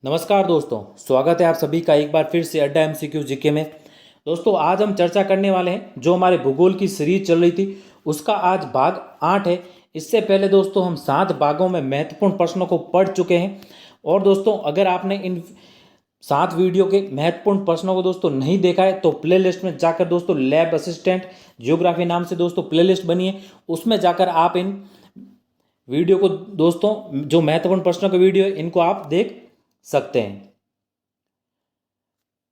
नमस्कार दोस्तों, स्वागत है आप सभी का एक बार फिर से अड्डा एमसीक्यू जीके में। दोस्तों आज हम चर्चा करने वाले हैं जो हमारे भूगोल की सीरीज चल रही थी उसका आज भाग 8 है। इससे पहले दोस्तों हम 7 भागों में महत्वपूर्ण प्रश्नों को पढ़ चुके हैं। और दोस्तों अगर आपने इन 7 वीडियो के महत्वपूर्ण प्रश्नों को दोस्तों नहीं देखा है तो प्लेलिस्ट में जाकर दोस्तों लैब असिस्टेंट जियोग्राफी नाम से दोस्तों प्लेलिस्ट बनी है, उसमें जाकर आप इन वीडियो को दोस्तों जो महत्वपूर्ण प्रश्नों के वीडियो है इनको आप देख सकते हैं।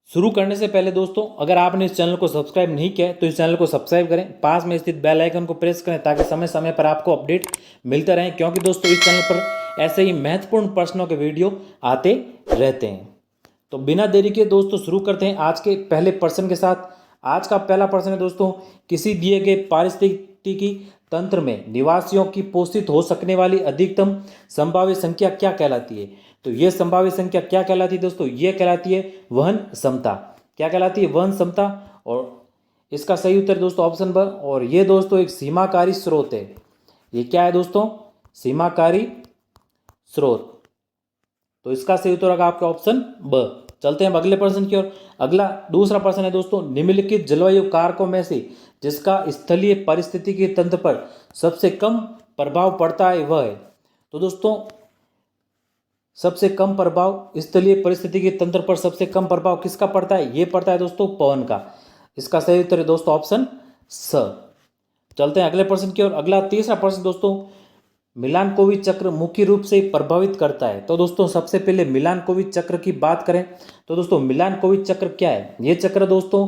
शुरू करने से पहले दोस्तों अगर आपने इस चैनल को सब्सक्राइब नहीं किया है तो इस चैनल को सब्सक्राइब करें, पास में स्थित बेल आइकन को प्रेस करें ताकि समय समय पर आपको अपडेट मिलते रहें, क्योंकि दोस्तों इस चैनल पर ऐसे ही महत्वपूर्ण प्रश्नों के वीडियो आते रहते हैं। तो बिना देरी के दोस्तों शुरू करते हैं आज के पहले प्रश्न के साथ। आज का पहला प्रश्न है दोस्तों, किसी दिए गए पारिस्थितिकी तंत्र में निवासियों की पोषित हो सकने वाली अधिकतम संभावित संख्या क्या कहलाती है? तो ये संभावित संख्या क्या कहलाती है दोस्तों? ये कहलाती है वहन क्षमता। क्या कहलाती है? वहन क्षमता। और इसका सही उत्तर दोस्तों ऑप्शन ब। और ये दोस्तों एक सीमाकारी स्रोत है। ये क्या है दोस्तों? सीमाकारी स्रोत। तो इसका सही उत्तर होगा आपका ऑप्शन ब। चलते हैं अब अगले प्रश्न की ओर। अगला दूसरा प्रश्न है दोस्तों, निम्नलिखित जलवायु कारकों में से जिसका स्थलीय पारिस्थितिकी तंत्र पर सबसे कम प्रभाव पड़ता है वह है। तो दोस्तों सबसे कम प्रभाव स्थलीय परिस्थितिकी तंत्र पर सबसे कम प्रभाव किसका पड़ता है? ये पड़ता है दोस्तों पवन का। इसका सही उत्तर है दोस्तों ऑप्शन स। चलते हैं अगले प्रश्न की ओर। अगला तीसरा प्रश्न दोस्तों, मिलानकोविच चक्र मुख्य रूप से प्रभावित करता है। तो दोस्तों सबसे पहले मिलानकोविच चक्र की बात करें तो दोस्तों मिलानकोविच चक्र क्या है? ये चक्र दोस्तों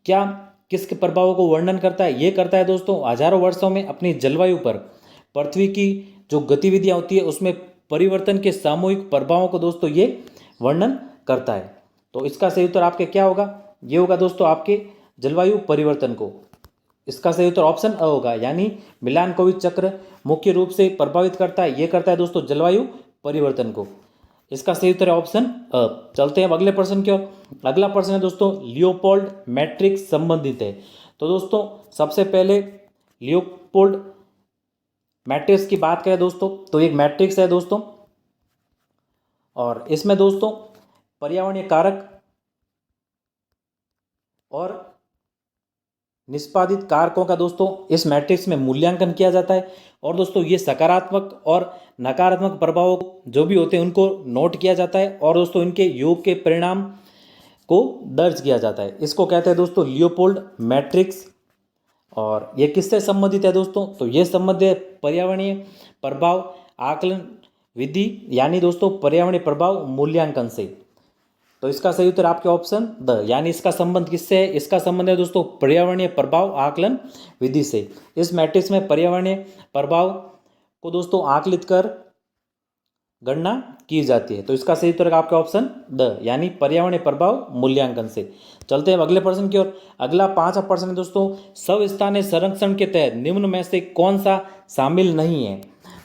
क्या किसके प्रभावों को वर्णन करता है? ये करता है दोस्तों हजारों वर्षों में अपनी जलवायु पर पृथ्वी की जो गतिविधियां होती है उसमें परिवर्तन के सामूहिक प्रभावों को दोस्तों ये वर्णन करता है। तो इसका सही उत्तर आपके क्या होगा? ये होगा दोस्तों आपके जलवायु परिवर्तन को। इसका सही उत्तर ऑप्शन अ होगा, यानी मिलानकोविच चक्र मुख्य रूप से प्रभावित करता है, ये करता है दोस्तों जलवायु परिवर्तन को। इसका सही उत्तर है ऑप्शन अ। चलते हैं अब अगले प्रश्न की ओर। अगला प्रश्न है दोस्तों, लियोपोल्ड मैट्रिक्स संबंधित है। तो दोस्तों सबसे पहले लियोपोल्ड मैट्रिक्स की बात करें दोस्तों तो एक मैट्रिक्स है दोस्तों, और इसमें दोस्तों पर्यावरणीय कारक और निष्पादित कारकों का दोस्तों इस मैट्रिक्स में मूल्यांकन किया जाता है। और दोस्तों ये सकारात्मक और नकारात्मक प्रभावों जो भी होते हैं उनको नोट किया जाता है, और दोस्तों इनके योग के परिणाम को दर्ज किया जाता है। इसको कहते हैं दोस्तों लियोपोल्ड मैट्रिक्स। और ये किससे संबंधित है दोस्तों? तो ये संबंधित है पर्यावरणीय प्रभाव आकलन विधि, यानी दोस्तों पर्यावरणीय प्रभाव मूल्यांकन से। तो इसका सही उत्तर आपके ऑप्शन द, यानी इसका संबंध किससे है? इसका संबंध है दोस्तों पर्यावरणीय प्रभाव आकलन विधि से। इस मैट्रिक्स में पर्यावरणीय प्रभाव को दोस्तों आकलित कर गणना की जाती है। तो इसका सही उत्तर आपका ऑप्शन द, यानी पर्यावरणीय प्रभाव मूल्यांकन से। चलते हैं अगले प्रश्न की ओर। अगला 5वां प्रश्न है दोस्तों, स्वस्थानीय संरक्षण के तहत निम्न में से कौन सा शामिल नहीं है?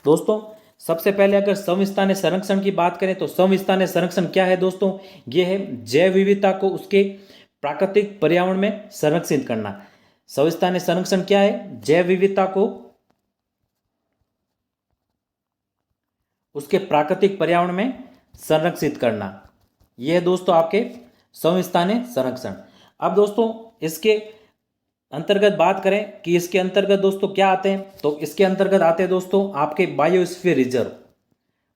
दोस्तों सबसे पहले अगर समस्थानीय संरक्षण की बात करें तो समस्थानीय संरक्षण क्या है दोस्तों? ये है जैव विविधता को उसके प्राकृतिक पर्यावरण में संरक्षित करना। समस्थानीय संरक्षण क्या है? जैव विविधता को उसके प्राकृतिक पर्यावरण में संरक्षित करना। यह है दोस्तों आपके समस्थानीय संरक्षण। अब दोस्तों इसके अंतर्गत बात करें कि इसके अंतर्गत दोस्तों क्या आते हैं, तो इसके अंतर्गत आते हैं दोस्तों आपके बायोस्फीयर रिजर्व,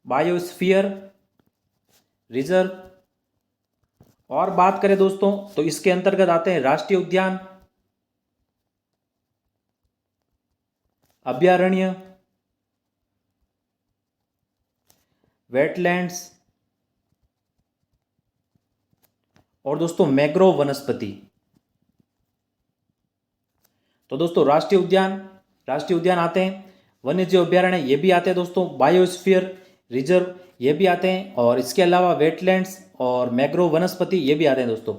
बायोस्फीयर रिजर्व। और बात करें दोस्तों तो इसके अंतर्गत आते हैं राष्ट्रीय उद्यान, अभयारण्य, वेटलैंड्स और दोस्तों मैंग्रोव वनस्पति। तो दोस्तों राष्ट्रीय उद्यान आते हैं, वन्यजीव अभ्यारण्य ये भी आते हैं दोस्तों, बायोस्फीयर रिजर्व ये भी आते हैं, और इसके अलावा वेटलैंड्स और मैंग्रोव वनस्पति ये भी आते हैं दोस्तों।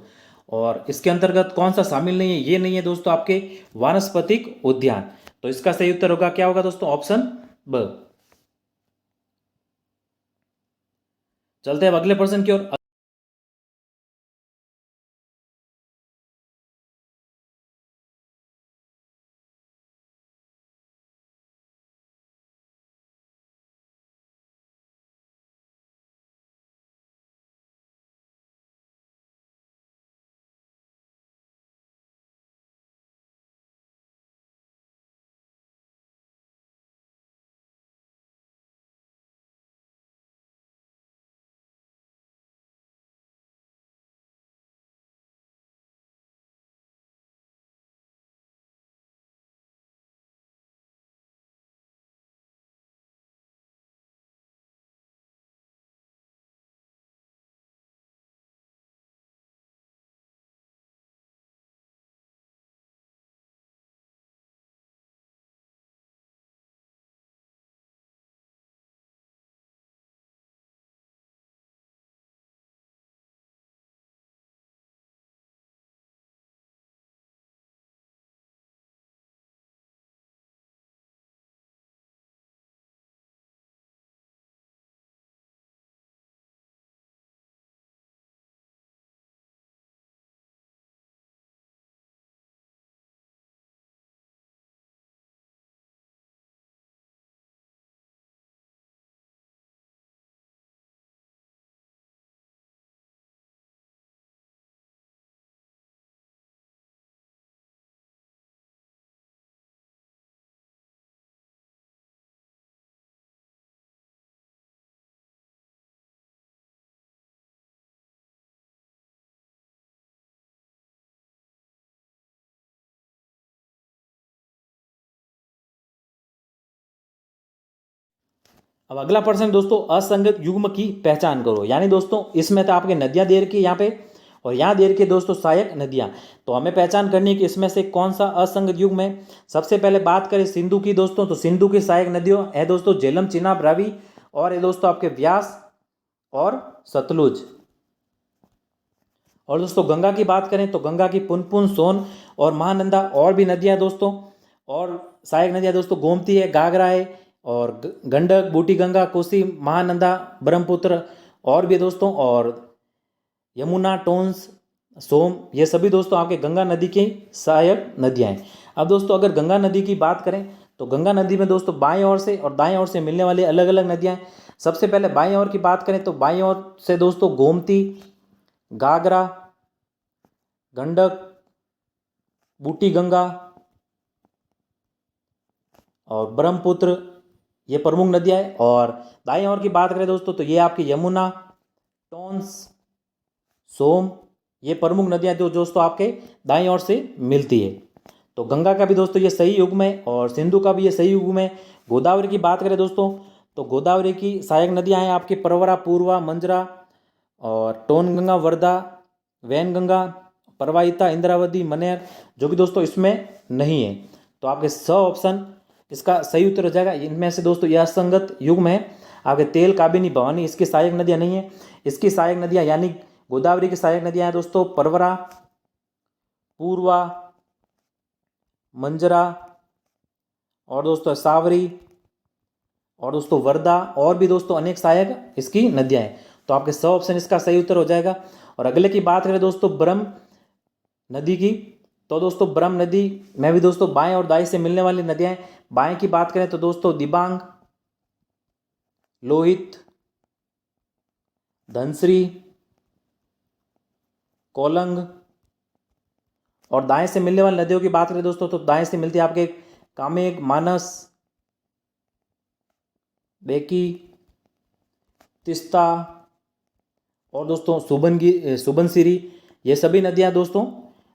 और इसके अंतर्गत कौन सा शामिल नहीं है? ये नहीं है दोस्तों आपके वानस्पतिक उद्यान। तो इसका सही उत्तर होगा क्या होगा दोस्तों? ऑप्शन ब। चलते हैं अब अगले प्रश्न की ओर। अब अगला प्रश्न दोस्तों, असंगत युग्म की पहचान करो। यानी दोस्तों इसमें तो आपके नदियां दे रखी यहाँ पे और यहाँ दे रखी दोस्तों सहायक नदियां। तो हमें पहचान करनी है कि इसमें से कौन सा असंगत युग्म है। सबसे पहले बात करें सिंधु की दोस्तों, तो सिंधु की सहायक नदियों है दोस्तों झेलम, चिनाब, रावी और है दोस्तों आपके व्यास और सतलुज। और दोस्तों गंगा की बात करें तो गंगा की पुनपुन, सोन और महानंदा और भी नदियां दोस्तों, और सहायक नदियां दोस्तों गोमती है, घाघरा है और गंडक, बूटी गंगा, कोसी, महानंदा, ब्रह्मपुत्र और भी दोस्तों, और यमुना, टोंस, सोम, ये सभी दोस्तों आपके गंगा नदी की सहायक नदियां हैं। अब दोस्तों अगर गंगा नदी की बात करें तो गंगा नदी में दोस्तों बाएं ओर से और दाएं ओर से मिलने वाली अलग अलग नदियां हैं। सबसे पहले बाएं ओर की बात करें तो बाएं ओर से दोस्तों गोमती, घाघरा, गंडक, बूटी गंगा और ब्रह्मपुत्र, ये प्रमुख नदियां हैं। और दाएं ओर की बात करें दोस्तों तो ये आपकी यमुना, टोंस, सोम, ये प्रमुख नदियां जो दोस्तों आपके दाएं ओर से मिलती है। तो गंगा का भी दोस्तों ये सही युग्म है और सिंधु का भी ये सही युग्म है। गोदावरी की बात करें दोस्तों तो गोदावरी की सहायक नदियां हैं आपकी प्रवरा, पूर्वा, मंजरा और टोन गंगा, वर्धा, वैनगंगा, परवाहिता, इंद्रावती, मनेर, जो कि दोस्तों इसमें नहीं है। तो आपके 100 ऑप्शन इसका सही उत्तर हो जाएगा। इनमें से दोस्तों यह असंगत युग्म है आपके तेल, काबिनी, भवानी, इसकी सहायक नदियां नहीं है। इसकी सहायक नदियां यानी गोदावरी की सहायक नदियां हैं दोस्तों परवरा, पूर्वा, मंजरा और दोस्तों सावरी और दोस्तों वर्धा और भी दोस्तों अनेक सहायक इसकी नदियां हैं। तो आपके 100 ऑप्शन इसका सही उत्तर हो जाएगा। और अगले की बात करें दोस्तों ब्रह्म नदी की, तो दोस्तों ब्रह्म नदी में भी दोस्तों बाएं और दाएं से मिलने वाली नदियां हैं। बाएं की बात करें तो दोस्तों दिबांग, लोहित, धनश्री, कोलंग, और दाएं से मिलने वाली नदियों की बात करें दोस्तों तो दाएं से मिलती है आपके कामेग, मानस, बेकी, तिस्ता और दोस्तों सुबनसिरी, ये सभी नदियां दोस्तों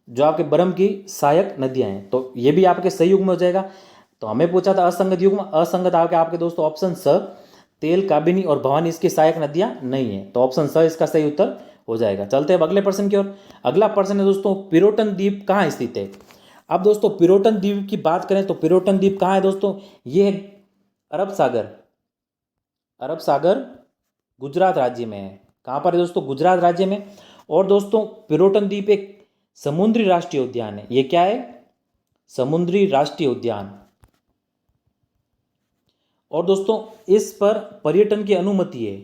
जो आपके ब्रह्म की सहायक नदियां हैं। तो ये भी आपके सही युग्म हो जाएगा। तो हमें पूछा था असंगत युग्म, असंगत आपके दोस्तों ऑप्शन स, तेल, काबिनी और भवानी इसकी सहायक नदियां नहीं है। तो ऑप्शन स इसका सही उत्तर हो जाएगा। चलते हैं अब अगले प्रश्न की ओर। अगला प्रश्न है दोस्तों पिरोटन द्वीप कहाँ स्थित है। अब दोस्तों पिरोटन द्वीप की बात करें तो पिरोटन द्वीप कहाँ है दोस्तों, ये है अरब सागर, अरब सागर गुजरात राज्य में है। कहाँ पर है दोस्तों, गुजरात राज्य में। और दोस्तों पिरोटन द्वीप एक समुद्री राष्ट्रीय उद्यान है। ये क्या है, समुद्री राष्ट्रीय उद्यान। और दोस्तों इस पर पर्यटन की अनुमति है,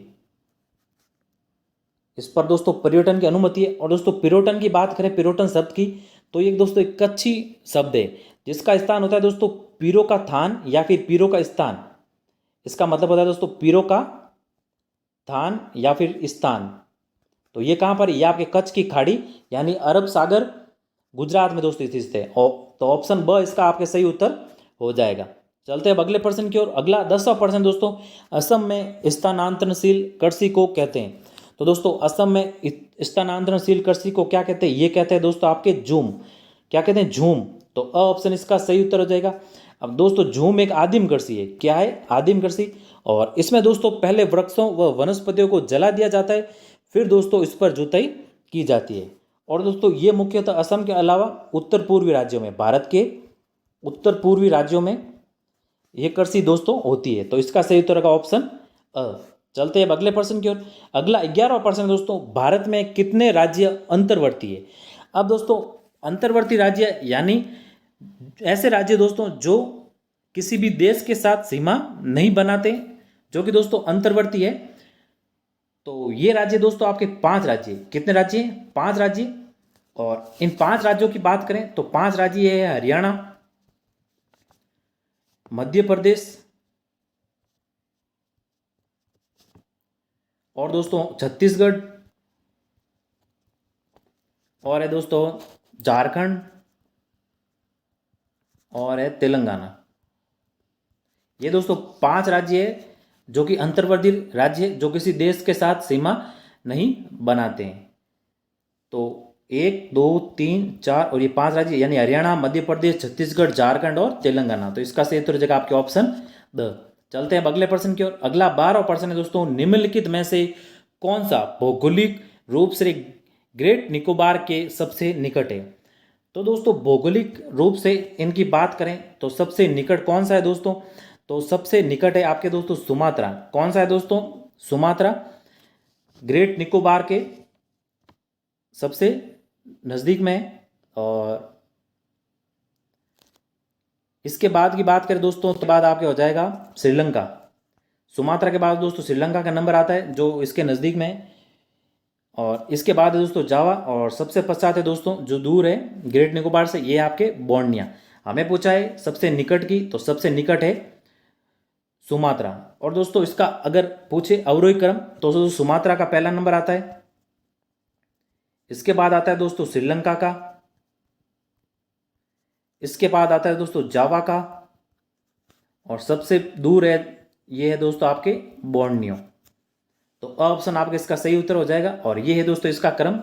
इस पर दोस्तों पर्यटन की अनुमति है। और दोस्तों पिरोटन की बात करें, पिरोटन शब्द की, तो ये दोस्तों एक कच्छी शब्द है जिसका स्थान होता है दोस्तों पीरो का थान या फिर पीरो का स्थान। इसका मतलब होता है दोस्तों पीरो का थान या फिर स्थान। तो ये कहाँ पर, ये आपके कच्छ की खाड़ी यानी अरब सागर गुजरात में दोस्तों स्थित है। तो ऑप्शन ब इसका आपके सही उत्तर हो जाएगा। चलते हैं अगले प्रश्न की ओर। अगला 10वां प्रश्न दोस्तों, असम में स्थानांतरणशील कृषि को कहते हैं। तो दोस्तों असम में स्थानांतरणशील कृषि को क्या कहते हैं, ये कहते हैं दोस्तों आपके झूम। क्या कहते हैं, झूम। तो अ ऑप्शन इसका सही उत्तर हो जाएगा। अब दोस्तों झूम एक आदिम कृषि है। क्या है, आदिम कृषि। और इसमें दोस्तों पहले वृक्षों व वनस्पतियों को जला दिया जाता है, फिर दोस्तों इस पर जुताई की जाती है। और दोस्तों ये मुख्यतः असम के अलावा उत्तर पूर्वी राज्यों में, भारत के उत्तर पूर्वी राज्यों में ये कृषि दोस्तों होती है। तो इसका सही उत्तर का ऑप्शन अ। चलते हैं अब अगले प्रश्न की ओर। अगला 11वां प्रश्न दोस्तों, भारत में कितने राज्य अंतर्वर्ती है। अब दोस्तों अंतर्वर्ती राज्य यानी ऐसे राज्य दोस्तों जो किसी भी देश के साथ सीमा नहीं बनाते, जो कि दोस्तों अंतर्वर्ती है। तो ये राज्य दोस्तों आपके 5 राज्य, कितने राज्य हैं, 5 राज्य। और इन 5 राज्यों की बात करें तो 5 राज्य ये है हरियाणा, मध्य प्रदेश और दोस्तों छत्तीसगढ़ और है दोस्तों झारखंड और है तेलंगाना। ये दोस्तों 5 राज्य है जो कि अंतर्वर्ती राज्य है, जो किसी देश के साथ सीमा नहीं बनाते हैं। तो 1, 2, 3, 4 और ये 5 राज्य यानी हरियाणा, मध्य प्रदेश, छत्तीसगढ़, झारखंड और तेलंगाना। तो इसका सही उत्तर हो जाएगा आपके ऑप्शन द। चलते हैं अब अगले प्रश्न की ओर। अगला 12वां प्रश्न है दोस्तों, निम्नलिखित में से कौन सा भौगोलिक रूप से ग्रेट निकोबार के सबसे निकट है? तो दोस्तों भौगोलिक रूप से इनकी बात करें तो सबसे निकट कौन सा है दोस्तों? तो सबसे निकट है आपके दोस्तों सुमात्रा। कौन सा है दोस्तों? सुमात्रा ग्रेट निकोबार के सबसे नज़दीक में है। और इसके बाद की बात करें दोस्तों तो बाद आपके हो जाएगा श्रीलंका। सुमात्रा के बाद दोस्तों श्रीलंका का नंबर आता है जो इसके नज़दीक में है। और इसके बाद है दोस्तों जावा, और सबसे पश्चात है दोस्तों जो दूर है ग्रेट निकोबार से, ये आपके बोर्निया। हमें पूछा है सबसे निकट की, तो सबसे निकट है सुमात्रा। और दोस्तों इसका अगर पूछे अवरोही क्रम तो दोस्तों सुमात्रा का पहला नंबर आता है, इसके बाद आता है दोस्तों श्रीलंका का, इसके बाद आता है दोस्तों जावा का, और सबसे दूर है ये है दोस्तों आपके बोर्नियो। तो ऑप्शन आपके इसका सही उत्तर हो जाएगा। और ये है दोस्तों इसका क्रम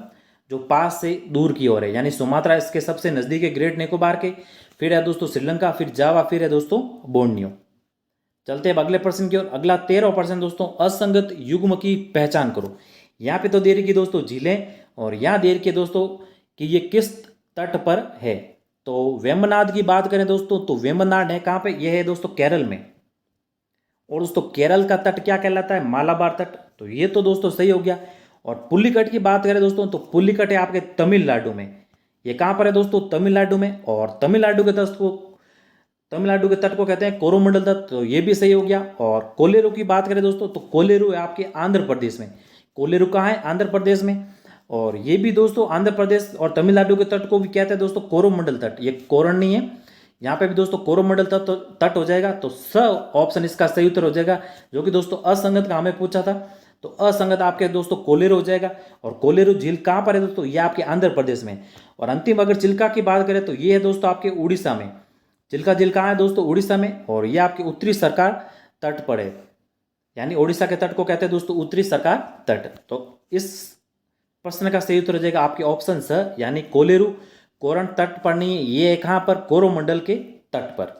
जो पास से दूर की ओर है, यानी सुमात्रा इसके सबसे नज़दीक है ग्रेट निकोबार के, फिर है दोस्तों श्रीलंका, फिर जावा, फिर है दोस्तों बोर्नियो। चलते हैं अब अगले प्रश्न की ओर। अगला 13वां प्रश्न दोस्तों, असंगत युग्म की पहचान करो। यहाँ पे तो दे रखी दोस्तों झीलें, और यहाँ दे रखी दोस्तों कि ये किस तट पर है। तो वेम्बनाड की बात करें दोस्तों तो वेम्बनाड है कहाँ पे? यह है दोस्तों केरल में। और दोस्तों केरल का तट क्या कहलाता है? मालाबार तट। तो ये तो दोस्तों सही हो गया। और पुलिकट की बात करें दोस्तों तो पुलिकट है आपके तमिलनाडु में। ये कहाँ पर है दोस्तों? तमिलनाडु में। और तमिलनाडु के तट को कहते हैं कोरोमंडल तट, तो ये भी सही हो गया। और कोलेरू की बात करें दोस्तों तो कोलेरू है आपके आंध्र प्रदेश में। कोलेरू कहाँ है? आंध्र प्रदेश में। और ये भी दोस्तों आंध्र प्रदेश और तमिलनाडु के तट को भी कहते हैं दोस्तों कोरोमंडल तट। ये कोरण नहीं है, यहाँ पे भी दोस्तों कोरोमंडल तट हो जाएगा। तो स ऑप्शन इसका सही उत्तर हो जाएगा, जो कि दोस्तों असंगत का हमें पूछा था। तो असंगत आपके दोस्तों कोलेरू हो जाएगा। और कोलेरू झील कहाँ पर है दोस्तों? ये आपके आंध्र प्रदेश में। और अंतिम अगर चिल्का की बात करें तो ये है दोस्तों आपके उड़ीसा में। चिल्का झील कहाँ है दोस्तों? उड़ीसा में। और ये आपके उत्तरी सरकार तट पर है, यानी उड़ीसा के तट को कहते हैं दोस्तों उत्तरी सरकार तट। तो इस प्रश्न का सही उत्तर हो जाएगा आपके ऑप्शन स, यानी कोलेरू कोरण तट पर नहीं है, ये है कहां पर? कोरोमंडल के तट पर।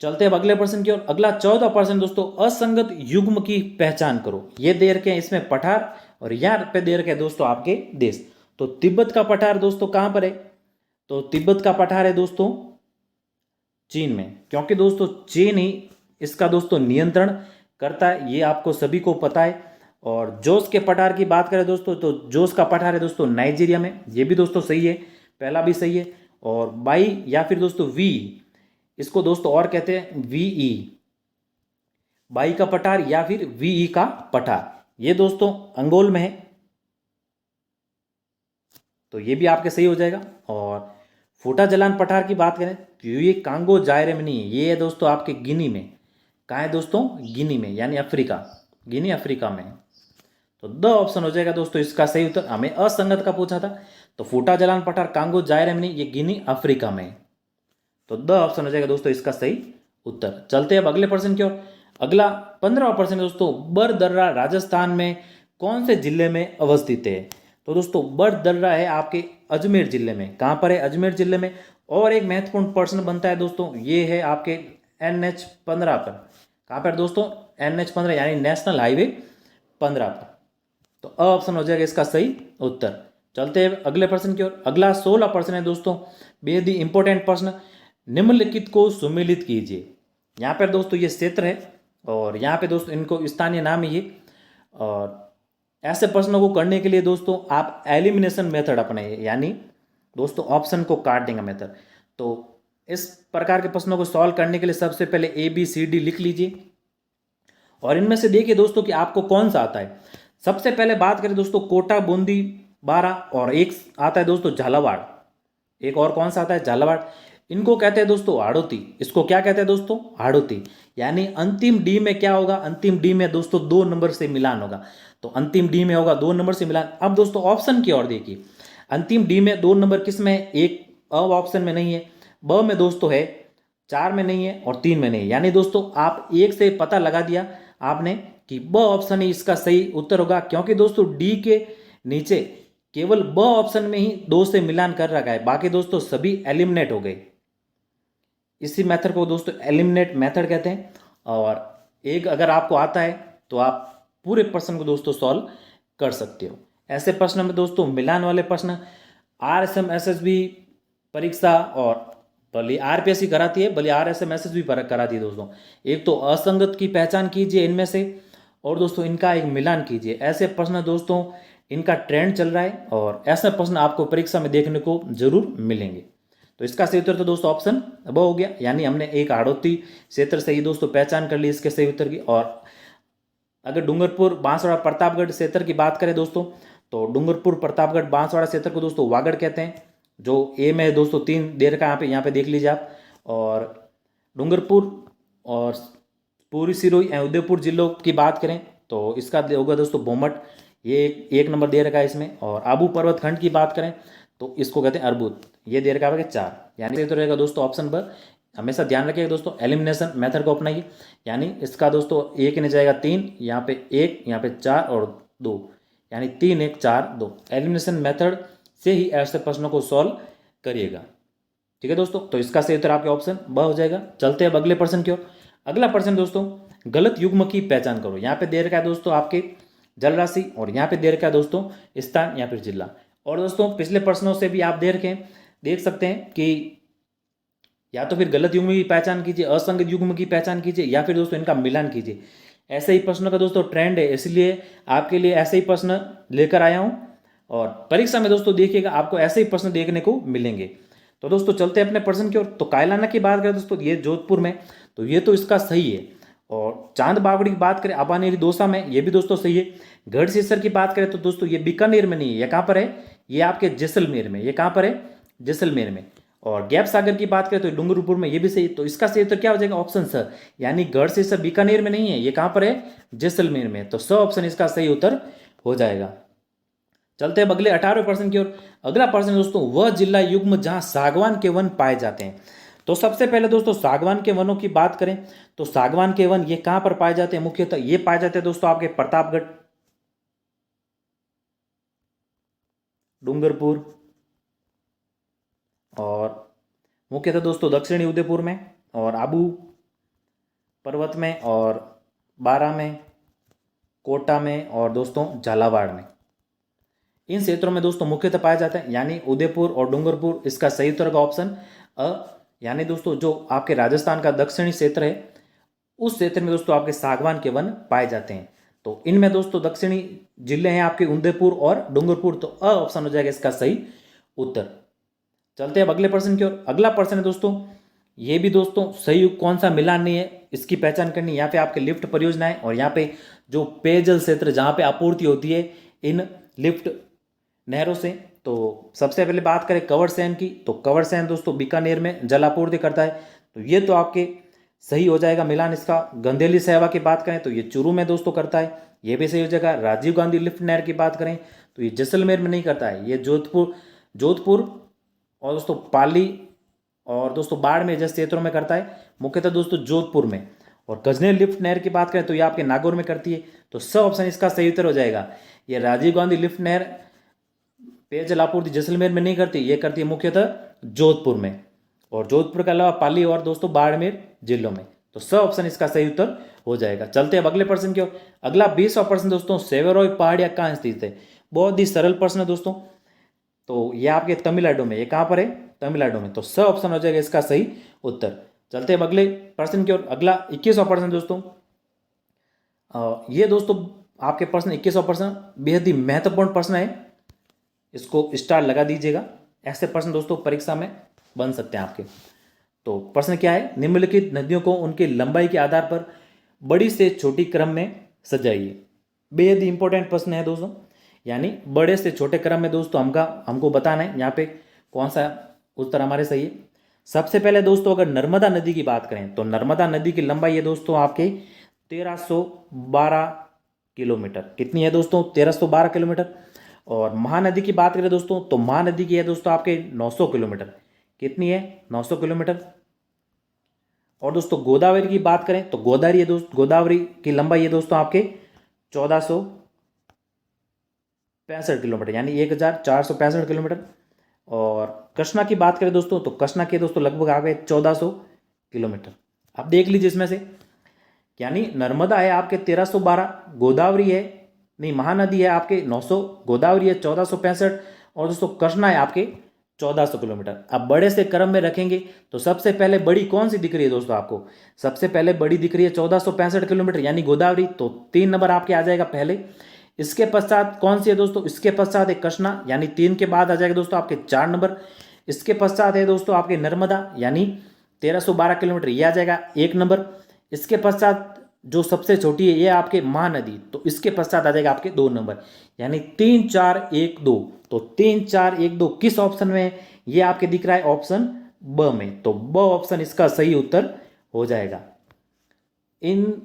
चलते हैं अब अगले प्रश्न की ओर। अगला 14वां प्रश्न दोस्तों, असंगत युग्म की पहचान करो। ये दे रखे हैं इसमें पठार, और यहाँ पे दे रखे हैं दोस्तों आपके देश। तो तिब्बत का पठार दोस्तों कहां पर है? तो तिब्बत का पठार है दोस्तों चीन में, क्योंकि दोस्तों चीन ही इसका दोस्तों नियंत्रण करता है, ये आपको सभी को पता है। और जोस के पठार की बात करें दोस्तों तो जोस का पठार है दोस्तों नाइजीरिया में, ये भी दोस्तों सही है, पहला भी सही है। और बाई या फिर दोस्तों वी, इसको दोस्तों और कहते हैं वीई, बाई का पठार या फिर वीई का पठार, ये दोस्तों अंगोल में है। तो ये भी आपके सही हो जाएगा। और फूटा जलान पठार की बात करें तो ये कांगो जायरे में नहीं है, ये है दोस्तों आपके गिनी में। कहाँ है दोस्तों? गिनी में, यानी अफ्रीका, गिनी अफ्रीका में। तो द ऑप्शन हो जाएगा दोस्तों इसका सही उत्तर। हमें असंगत का पूछा था, तो फूटा जलान पठार कांगो जायरे में नहीं, ये गिनी अफ्रीका में। तो द ऑप्शन हो जाएगा दोस्तों इसका सही उत्तर। चलते हैं अब अगले प्रश्न की ओर। अगला 15वां प्रश्न दोस्तों, बरदर्रा राजस्थान में कौन से जिले में अवस्थित है? तो दोस्तों बरदर्रा है आपके अजमेर जिले में। कहाँ पर है? अजमेर जिले में। और एक महत्वपूर्ण प्रश्न बनता है दोस्तों, ये है आपके NH-15 पर। कहाँ पर दोस्तों? NH-15 यानी नेशनल हाईवे 15 पर। तो ऑप्शन हो जाएगा इसका सही उत्तर। चलते हैं अगले प्रश्न की ओर। अगला 16 प्रश्न है दोस्तों, बेहद ही इंपॉर्टेंट प्रश्न, निम्नलिखित को सुमेलित कीजिए। यहाँ पर दोस्तों ये क्षेत्र है, और यहाँ पे दोस्तों इनको स्थानीय नाम है ये। और ऐसे प्रश्नों को करने के लिए दोस्तों आप एलिमिनेशन मेथड अपनाइए, यानी दोस्तों ऑप्शन को काट देंगे मेथड। तो इस प्रकार के प्रश्नों को सॉल्व करने के लिए सबसे पहले ABCD लिख लीजिए, और इनमें से देखिए दोस्तों कि आपको कौन सा आता है। सबसे पहले बात करें दोस्तों कोटा, बूंदी, बारा, और एक आता है दोस्तों झालावाड़। एक और कौन सा आता है? झालावाड़। इनको कहते हैं दोस्तों हाड़ौती। इसको क्या कहते हैं दोस्तों? हाड़ौती। यानी अंतिम डी में क्या होगा? अंतिम डी में दोस्तों 2 नंबर से मिलान होगा। तो अंतिम डी में होगा 2 नंबर से मिलान। अब दोस्तों ऑप्शन की ओर देखिए, अंतिम डी में 2 नंबर किस में है? एक अब ऑप्शन में नहीं है, ब में दोस्तों है, 4 में नहीं है, और 3 में नहीं है। यानी दोस्तों आप एक से पता लगा दिया आपने कि ब ऑप्शन ही इसका सही उत्तर होगा, क्योंकि दोस्तों डी के नीचे केवल ब ऑप्शन में ही 2 से मिलान कर रखा है, बाकी दोस्तों सभी एलिमिनेट हो गए। इसी मेथड को दोस्तों एलिमिनेट मेथड कहते हैं। और एक अगर आपको आता है तो आप पूरे प्रश्न को दोस्तों सॉल्व कर सकते हो। ऐसे प्रश्न में दोस्तों मिलान वाले प्रश्न RSM SSB परीक्षा और भले RPSC कराती है, भले RSM SSB कराती है दोस्तों। एक तो असंगत की पहचान कीजिए इनमें से, और दोस्तों इनका एक मिलान कीजिए। ऐसे प्रश्न दोस्तों इनका ट्रेंड चल रहा है और ऐसे प्रश्न आपको परीक्षा में देखने को जरूर मिलेंगे। तो इसका सही उत्तर तो दोस्तों ऑप्शन अब हो गया, यानी हमने एक हाड़ौती क्षेत्र से ही दोस्तों पहचान कर ली इसके सही उत्तर की। और अगर डूंगरपुर बांसवाड़ा प्रतापगढ़ क्षेत्र की बात करें दोस्तों, तो डूंगरपुर प्रतापगढ़ बांसवाड़ा क्षेत्र को दोस्तों वागड़ कहते हैं, जो ए में दोस्तों 3 देर का यहाँ पे देख लीजिए आप। और डूंगरपुर और पूर्वी सिरोही एवं उदयपुर जिलों की बात करें तो इसका होगा दोस्तों भोमट, ये एक नंबर दे रखा है इसमें। और आबू पर्वत खंड की बात करें तो इसको कहते हैं अर्बुद, ये दे रखा है 4, यानी तो रहेगा दोस्तों ऑप्शन पर। हमेशा ध्यान रखिएगा दोस्तों, एलिमिनेशन मेथड को अपनाइए, यानी इसका दोस्तों एक ने जाएगा 3, यहाँ पे 1, यहाँ पे 4 और 2, यानी 3 1 4 2। एलिमिनेशन मेथड से ही ऐसे प्रश्नों को सॉल्व करिएगा। ठीक है दोस्तों, तो इसका सही उत्तर आपके ऑप्शन ब हो जाएगा। चलते हैं अब अगले प्रश्न की ओर। अगला प्रश्न दोस्तों, गलत युग्म की पहचान करो। यहाँ पे दे रखा है दोस्तों आपके जल राशि, और यहाँ पे दे रखा है दोस्तों स्थान या फिर जिला। और दोस्तों पिछले प्रश्नों से भी आप देख सकते हैं कि या तो फिर गलत युग्म की पहचान कीजिए, असंगत युग्म की पहचान कीजिए, या फिर दोस्तों इनका मिलान कीजिए। ऐसे ही प्रश्नों का दोस्तों ट्रेंड है, इसलिए आपके लिए ऐसे ही प्रश्न लेकर आया हूं। और परीक्षा में दोस्तों देखिएगा आपको ऐसे ही प्रश्न देखने को मिलेंगे। तो दोस्तों चलते हैं अपने प्रश्न की ओर। तो कायलाना की बात करें दोस्तों, ये जोधपुर में, तो ये तो इसका सही है। और चांद बावड़ी की बात करें अबानेरी दोसा में, ये भी दोस्तों सही है। गढ़सीसर की बात करें तो दोस्तों ये बीकानेर में नहीं है, ये कहाँ पर है, ये आपके जैसलमेर में। ये कहाँ पर है, जैसलमेर में। और गैप सागर की बात करें तो डूंगरपुर में, ये भी सही। तो इसका सही उत्तर क्या हो जाएगा, ऑप्शन स, यानी गढ़सीसर बीकानेर में नहीं है, ये कहाँ पर है, जैसलमेर में। तो स ऑप्शन इसका सही उत्तर हो जाएगा। चलते हैं अगले 18वें प्रश्न की ओर। अगला प्रश्न दोस्तों, वह जिला युग्म जहां सागवान के वन पाए जाते हैं। तो सबसे पहले दोस्तों सागवान के वनों की बात करें तो सागवान के वन ये कहां पर पाए जाते हैं, मुख्यतः ये पाए जाते हैं दोस्तों आपके प्रतापगढ़, डूंगरपुर और मुख्यतः दोस्तों दक्षिणी उदयपुर में, और आबू पर्वत में, और बारा में, कोटा में, और दोस्तों झालावाड़ में। इन क्षेत्रों में दोस्तों मुख्यतः पाया जाता है, यानी उदयपुर और डूंगरपुर इसका सही उत्तर का ऑप्शन अ। यानी दोस्तों जो आपके राजस्थान का दक्षिणी क्षेत्र है उस क्षेत्र में दोस्तों आपके सागवान के वन पाए जाते हैं। तो इनमें दोस्तों दक्षिणी जिले हैं आपके उदयपुर और डूंगरपुर, तो अ ऑप्शन हो जाएगा इसका सही उत्तर। चलते हैं अब अगले प्रश्न की ओर। अगला प्रश्न है दोस्तों, ये भी दोस्तों सही कौन सा मिलान नहीं है इसकी पहचान करनी है। यहाँ पे आपके लिफ्ट परियोजना है, और यहाँ पे जो पेयजल क्षेत्र जहाँ पे आपूर्ति होती है इन लिफ्ट नहरों से। तो सबसे पहले बात करें कंवर सेन की, तो कंवर सेन दोस्तों बीकानेर में जल आपूर्ति करता है, तो ये तो आपके सही हो जाएगा मिलान इसका। गंदेली सेवा की बात करें तो ये चूरू में दोस्तों करता है, ये भी सही हो जाएगा। राजीव गांधी लिफ्ट नहर की बात करें तो ये जैसलमेर में नहीं करता है, ये जोधपुर और दोस्तों पाली और दोस्तों बाड़मेर जैसे क्षेत्रों में करता है, मुख्यतः दोस्तों जोधपुर में। और गजनेर लिफ्ट नहर की बात करें तो ये आपके नागौर में करती है, तो सब ऑप्शन इसका सही उत्तर हो जाएगा। ये राजीव गांधी लिफ्ट नहर पेयजल आपूर्ति जैसलमेर में नहीं करती, ये करती है मुख्यतः जोधपुर में, और जोधपुर के अलावा पाली और दोस्तों बाड़मेर जिलों में। तो सब ऑप्शन इसका सही उत्तर हो जाएगा। चलते हैं अब अगले प्रश्न की ओर। अगला 20वां प्रश्न दोस्तों, सेवेरोय पहाड़ियाँ कहाँ स्थित है। बहुत ही सरल प्रश्न है दोस्तों, तो ये आपके तमिलनाडु में, ये कहाँ पर है, तमिलनाडु में। तो सब ऑप्शन हो जाएगा इसका सही उत्तर। चलते हैं अगले प्रश्न की ओर। अगला 21वां प्रश्न दोस्तों, ये दोस्तों आपके प्रश्न 21वां प्रश्न बेहद ही महत्वपूर्ण प्रश्न है, इसको स्टार लगा दीजिएगा। ऐसे प्रश्न दोस्तों परीक्षा में बन सकते हैं आपके। तो प्रश्न क्या है, निम्नलिखित नदियों को उनकी लंबाई के आधार पर बड़ी से छोटी क्रम में सजाइए। बेहद ही इंपॉर्टेंट प्रश्न है दोस्तों, यानी बड़े से छोटे क्रम में दोस्तों हमको बताना है यहाँ पे कौन सा उत्तर हमारे सही है। सबसे पहले दोस्तों अगर नर्मदा नदी की बात करें तो नर्मदा नदी की लंबाई है दोस्तों आपके 1312 किलोमीटर। कितनी है दोस्तों, 1312 किलोमीटर। और महानदी की बात करें दोस्तों तो महानदी की है दोस्तों आपके 900 किलोमीटर। कितनी है, 900 किलोमीटर। और दोस्तों गोदावरी की बात करें तो गोदावरी की लंबाई है दोस्तों आपके 1465 किलोमीटर, यानी 1465 किलोमीटर। और कृष्णा की बात करें दोस्तों तो कृष्णा के दोस्तों लगभग आ गए 1400 किलोमीटर। आप देख लीजिए इसमें से, यानी नर्मदा है आपके 1312, गोदावरी है नहीं महानदी है आपके 900, गोदावरी है 1465 और दोस्तों कृष्णा है आपके 1400 किलोमीटर। अब बड़े से क्रम में रखेंगे तो सबसे पहले बड़ी कौन सी दिख रही है दोस्तों आपको? सबसे पहले बड़ी दिख रही है 1465 किलोमीटर यानी गोदावरी, तो 3 नंबर आपके आ जाएगा पहले। इसके पश्चात कौन सी है दोस्तों? इसके पश्चात है कृष्णा यानी 3 के बाद आ जाएगा दोस्तों आपके 4 नंबर। इसके पश्चात है दोस्तों आपके नर्मदा यानी 1312 किलोमीटर, ये आ जाएगा 1 नंबर। इसके पश्चात जो सबसे छोटी है ये आपके महानदी, तो इसके पश्चात आ जाएगा आपके 2 नंबर, यानी 3 4 1 2। तो 3 4 1 2 किस ऑप्शन में है? ये आपके दिख रहा है ऑप्शन ब में, तो ब ऑप्शन इसका सही उत्तर हो जाएगा। इन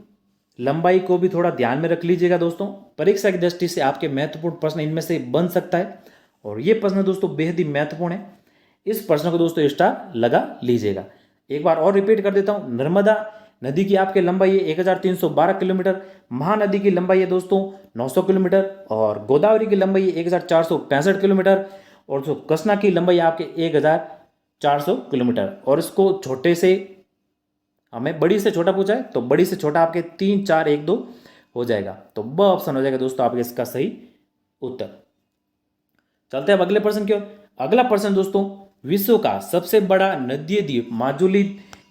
लंबाई को भी थोड़ा ध्यान में रख लीजिएगा दोस्तों, परीक्षा की दृष्टि से आपके महत्वपूर्ण प्रश्न इनमें से बन सकता है और ये प्रश्न दोस्तों बेहद ही महत्वपूर्ण है। इस प्रश्न को दोस्तों स्टार लगा लीजिएगा। एक बार और रिपीट कर देता हूं, नर्मदा नदी की आपकी लंबाई है 1312 किलोमीटर, महानदी की लंबाई है दोस्तों 900 किलोमीटर और गोदावरी की लंबाई है 1465 किलोमीटर और जो कृष्णा की लंबाई है आपके 1400 किलोमीटर। और इसको छोटे से हमें बड़ी से छोटा पूछा है तो बड़ी से छोटा आपके 3 4 1 2 हो जाएगा, तो ब ऑप्शन हो जाएगा दोस्तों आपके इसका सही उत्तर। चलते हैं अब अगले प्रश्न की ओर। अगला प्रश्न दोस्तों, विश्व का सबसे बड़ा नदीय द्वीप माजुली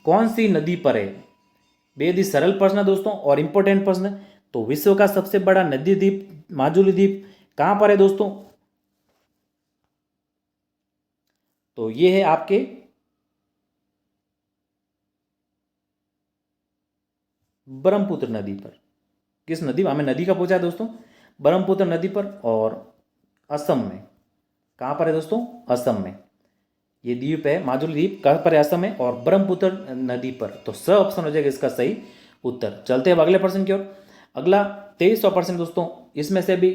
कौन सी नदी पर है? बेहद ही सरल प्रश्न है दोस्तों और इंपॉर्टेंट प्रश्न है। तो विश्व का सबसे बड़ा नदी द्वीप माजुली द्वीप कहां पर है दोस्तों? तो ये है आपके ब्रह्मपुत्र नदी पर। किस नदी? हमें नदी का पूछा है दोस्तों, ब्रह्मपुत्र नदी पर और असम में। कहां पर है दोस्तों? असम में ये द्वीप है माजुली द्वीप, कहां पर है? असम में और ब्रह्मपुत्र नदी पर, तो स ऑप्शन हो जाएगा इसका सही उत्तर। चलते हैं अब अगले प्रश्न की ओर। अगला 23वां प्रश्न दोस्तों, इसमें से भी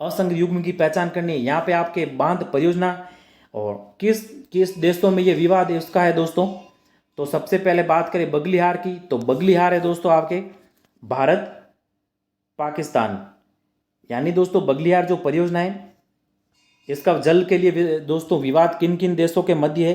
असंख्य युग्म की पहचान करनी है। यहाँ पे आपके बांध परियोजना और किस किस देशों में ये विवाद है उसका है दोस्तों। तो सबसे पहले बात करें बगलिहार की, तो बगलिहार है दोस्तों आपके भारत पाकिस्तान, यानी दोस्तों बगलिहार जो परियोजना है इसका जल के लिए दोस्तों विवाद किन किन देशों के मध्य है?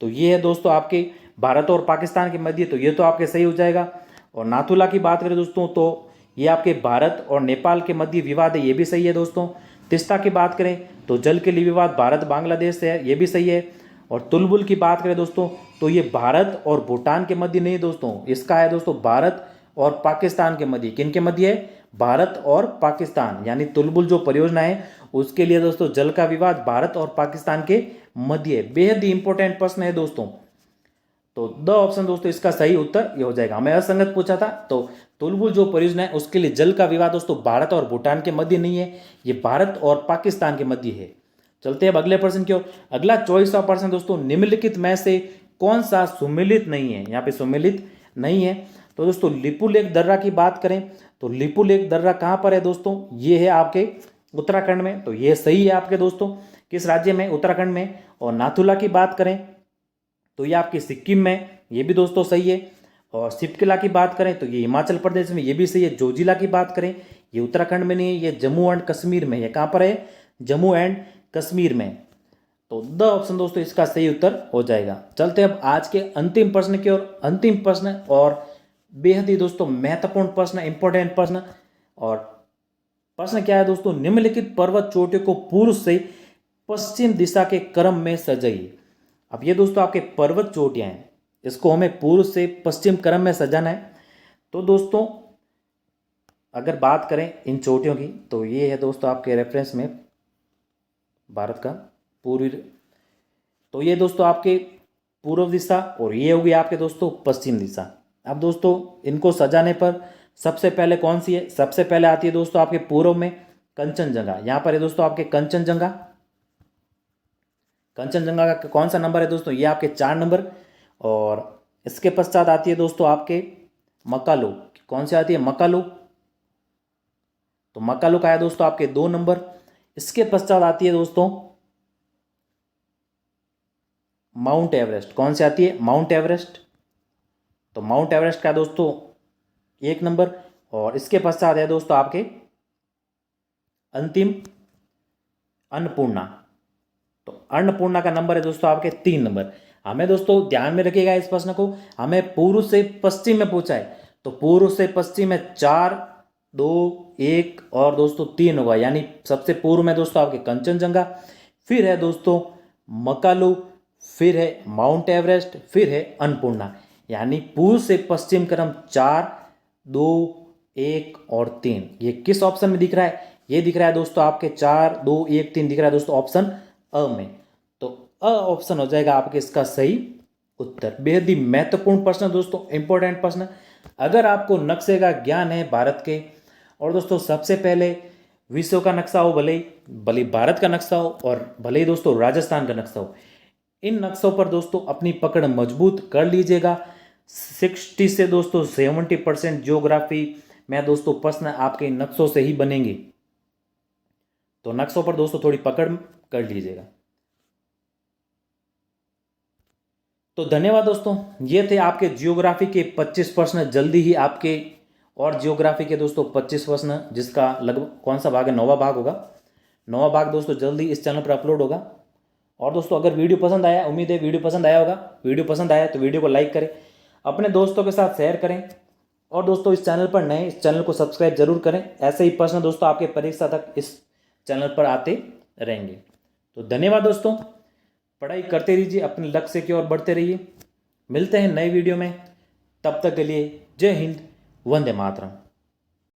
तो ये है दोस्तों आपके भारत और पाकिस्तान के मध्य, तो ये तो आपके सही हो जाएगा। और नाथुला की बात करें दोस्तों तो ये आपके भारत और नेपाल के मध्य विवाद है, ये भी सही है दोस्तों। तिस्ता की बात करें तो जल के लिए विवाद भारत बांग्लादेश से है, ये भी सही है। और तुलबुल की बात करें दोस्तों तो ये भारत और भूटान के मध्य नहीं दोस्तों, इसका है दोस्तों भारत और पाकिस्तान के मध्य। किन के मध्य है? भारत और पाकिस्तान, यानी तुलबुल जो परियोजना है उसके लिए दोस्तों जल का विवाद भारत और पाकिस्तान के मध्य है। बेहद ही इंपॉर्टेंट प्रश्न है दोस्तों, तो द ऑप्शन दोस्तों इसका सही उत्तर ये हो जाएगा। हमें असंगत पूछा था, तो तुलबुल जो परियोजना है उसके लिए जल का विवाद दोस्तों भारत और भूटान के मध्य नहीं है, ये भारत और पाकिस्तान के मध्य है। चलते हैं अब अगले प्रश्न की ओर। अगला 24वां प्रश्न दोस्तों, निम्नलिखित में से कौन सा सुमेलित नहीं है? यहाँ पे सुमेलित नहीं है। तो दोस्तों लिपुलेख दर्रा की बात करें तो लिपुलेख दर्रा कहाँ पर है दोस्तों? ये है आपके उत्तराखंड में, तो ये सही है आपके दोस्तों। किस राज्य में? उत्तराखंड में। और नाथुला की बात करें तो ये आपकी सिक्किम में, ये भी दोस्तों सही है। और सिपकिला की बात करें तो ये हिमाचल प्रदेश में, ये भी सही है। जोजिला की बात करें ये उत्तराखंड में नहीं है, ये जम्मू एंड कश्मीर में है। कहाँ पर है? जम्मू एंड कश्मीर में। तो द ऑप्शन दोस्तों इसका सही उत्तर हो जाएगा। चलते अब आज के अंतिम प्रश्न की ओर। अंतिम प्रश्न और बेहद ही दोस्तों महत्वपूर्ण प्रश्न, इंपॉर्टेंट प्रश्न। और प्रश्न क्या है दोस्तों? निम्नलिखित पर्वत चोटियों को पूर्व से पश्चिम दिशा के क्रम में सजाइए। अब ये दोस्तों आपके पर्वत चोटियां हैं, इसको हमें पूर्व से पश्चिम क्रम में सजाना है। तो दोस्तों अगर बात करें इन चोटियों की तो ये है दोस्तों आपके रेफरेंस में भारत का पूर्वी, तो ये दोस्तों आपके पूर्व दिशा और ये होगी आपके दोस्तों पश्चिम दिशा। अब दोस्तों इनको सजाने पर सबसे पहले कौन सी है? सबसे पहले आती है दोस्तों आपके पूर्व में कंचनजंगा। यहाँ पर है दोस्तों आपके कंचनजंगा। कंचनजंगा का कौन सा नंबर है दोस्तों? ये आपके 4 नंबर। और इसके पश्चात आती है दोस्तों आपके मकालू। कौन सी आती है? मकालू। तो मकालू का है दोस्तों आपके 2 नंबर। इसके पश्चात आती है दोस्तों माउंट एवरेस्ट। कौन सी आती है? Mount Everest. तो माउंट एवरेस्ट का दोस्तों 1 नंबर। और इसके पश्चात है दोस्तों आपके अंतिम अन्नपूर्णा। तो अन्नपूर्णा का नंबर है दोस्तों आपके 3 नंबर। हमें दोस्तों ध्यान में रखिएगा इस प्रश्न को, हमें पूर्व से पश्चिम में पूछा है, तो पूर्व से पश्चिम में 4, 2, 1 और दोस्तों 3 होगा, यानी सबसे पूर्व में दोस्तों आपके कंचनजंगा, फिर है दोस्तों मकालू, फिर है माउंट एवरेस्ट, फिर है अन्नपूर्णा। यानी पूर्व से पश्चिम क्रम 4, 2, 1 और 3। ये किस ऑप्शन में दिख रहा है? ये दिख रहा है दोस्तों आपके 4, 2, 1, 3 दिख रहा है दोस्तों ऑप्शन अ में। तो अ ऑप्शन हो जाएगा आपके इसका सही उत्तर। बेहद ही महत्वपूर्ण प्रश्न दोस्तों, इंपॉर्टेंट प्रश्न। अगर आपको नक्शे का ज्ञान है भारत के, और दोस्तों सबसे पहले विश्व का नक्शा हो, भले ही भारत का नक्शा हो और भले ही दोस्तों राजस्थान का नक्शा हो, इन नक्शों पर दोस्तों अपनी पकड़ मजबूत कर लीजिएगा। 60 से दोस्तों 70% ज्योग्राफी में दोस्तों प्रश्न आपके इन नक्शों से ही बनेंगे, तो नक्शों पर दोस्तों थोड़ी पकड़ कर लीजिएगा। तो धन्यवाद दोस्तों, ये थे आपके जियोग्राफी के 25 प्रश्न। जल्दी ही आपके और जियोग्राफी के दोस्तों 25 प्रश्न, जिसका लगभग कौन सा भाग है, 9वां भाग होगा। 9वां भाग दोस्तों जल्दी इस चैनल पर अपलोड होगा। और दोस्तों अगर वीडियो पसंद आया, उम्मीद है वीडियो पसंद आया होगा, वीडियो पसंद आया तो वीडियो को लाइक करें, अपने दोस्तों के साथ शेयर करें, और दोस्तों इस चैनल पर नए, इस चैनल को सब्सक्राइब जरूर करें। ऐसे ही प्रश्न दोस्तों आपके परीक्षा तक इस चैनल पर आते रहेंगे। तो धन्यवाद दोस्तों, पढ़ाई करते रहिए, अपने लक्ष्य की ओर बढ़ते रहिए। मिलते हैं नए वीडियो में, तब तक के लिए जय हिंद, वंदे मातरम।